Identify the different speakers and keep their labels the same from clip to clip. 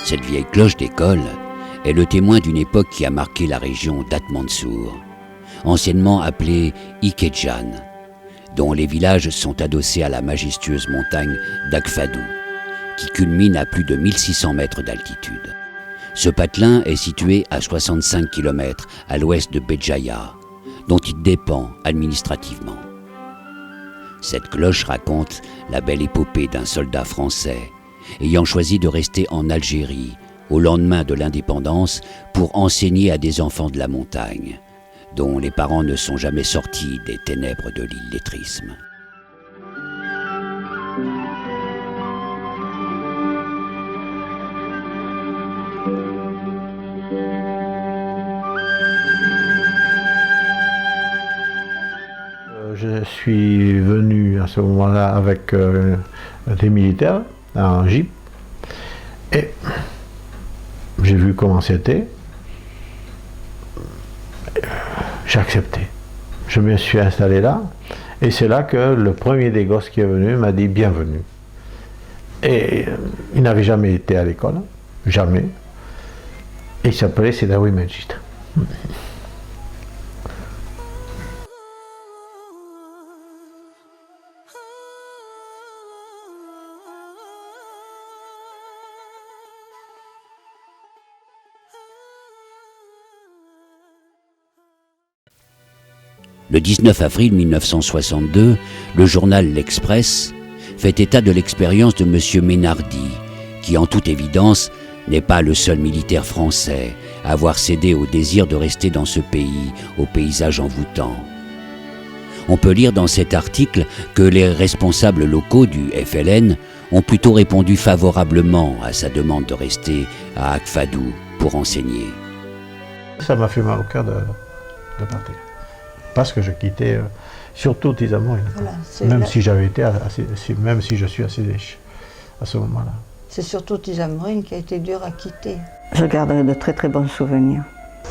Speaker 1: Cette vieille cloche d'école est le témoin d'une époque qui a marqué la région d'At-Mansour, anciennement appelée Ikejan, dont les villages sont adossés à la majestueuse montagne d'Akfadou, qui culmine à plus de 1600 mètres d'altitude. Ce patelin est situé à 65 km à l'ouest de Béjaïa, dont il dépend administrativement. Cette cloche raconte la belle épopée d'un soldat français ayant choisi de rester en Algérie au lendemain de l'indépendance pour enseigner à des enfants de la montagne, dont les parents ne sont jamais sortis des ténèbres de l'illettrisme.
Speaker 2: Je suis venu à ce moment-là avec des militaires en jeep et j'ai vu comment c'était. J'ai accepté. Je me suis installé là et c'est là que le premier des gosses qui est venu m'a dit bienvenue. Et il n'avait jamais été à l'école, jamais. Et il s'appelait Sedawi Majid.
Speaker 1: Le 19 avril 1962, le journal L'Express fait état de l'expérience de M. Ménardi, qui en toute évidence n'est pas le seul militaire français à avoir cédé au désir de rester dans ce pays, au paysage envoûtant. On peut lire dans cet article que les responsables locaux du FLN ont plutôt répondu favorablement à sa demande de rester à Akfadou pour enseigner.
Speaker 2: Ça m'a fait mal au cœur de partir. Parce que je quittais surtout Tizamourine, voilà, même si j'avais été même si je suis assez riche à ce moment-là.
Speaker 3: C'est surtout Tizamourine qui a été dur à quitter.
Speaker 4: Je garderai de très très bons souvenirs.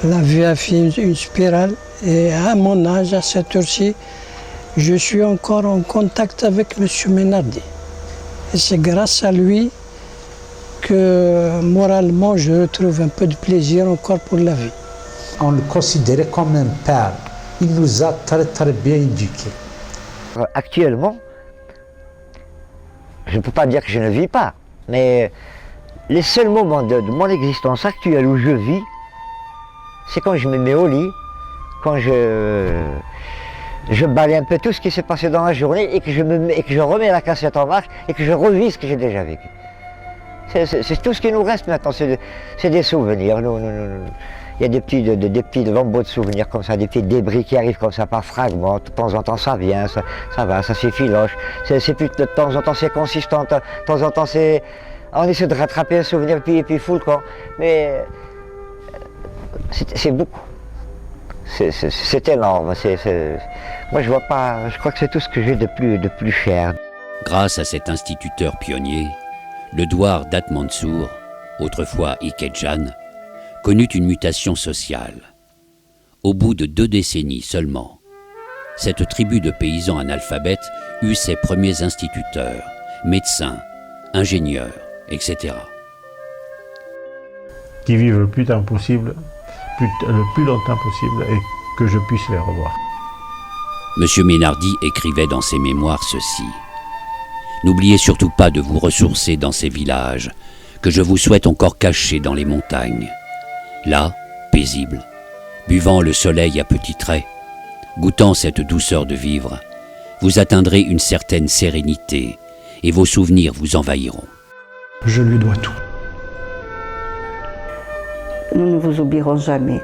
Speaker 5: La vie a fait une spirale et à mon âge, à cette heure-ci, je suis encore en contact avec M. Ménardi. Et c'est grâce à lui que moralement je retrouve un peu de plaisir encore pour la vie.
Speaker 6: On le considérait comme un père. Il nous a très très bien éduqués.
Speaker 7: Actuellement, je ne peux pas dire que je ne vis pas, mais les seuls moments de mon existence actuelle où je vis, c'est quand je me mets au lit, quand je balaye un peu tout ce qui s'est passé dans la journée et que je remets la cassette en marche et que je revis ce que j'ai déjà vécu. C'est tout ce qui nous reste maintenant, c'est des souvenirs. Il y a des petits lambeaux de souvenirs comme ça, des petits débris qui arrivent comme ça par fragments. De temps en temps ça vient, ça va, ça s'effiloche. C'est plus de temps en temps c'est consistant, de temps en temps c'est... On essaie de rattraper un souvenir et puis fout le camp. Mais c'est beaucoup. C'est énorme. Moi je vois pas, je crois que c'est tout ce que j'ai de plus cher.
Speaker 1: Grâce à cet instituteur pionnier, le douar d'At-Mansour, autrefois Ikejan, connut une mutation sociale. Au bout de 2 décennies seulement, cette tribu de paysans analphabètes eut ses premiers instituteurs, médecins, ingénieurs, etc.
Speaker 2: Qui vivent le plus longtemps possible et que je puisse les revoir.
Speaker 1: M. Ménardi écrivait dans ses mémoires ceci. N'oubliez surtout pas de vous ressourcer dans ces villages, que je vous souhaite encore cachés dans les montagnes. Là, paisible, buvant le soleil à petits traits, goûtant cette douceur de vivre, vous atteindrez une certaine sérénité et vos souvenirs vous envahiront.
Speaker 5: Je lui dois tout.
Speaker 4: Nous ne vous oublierons jamais.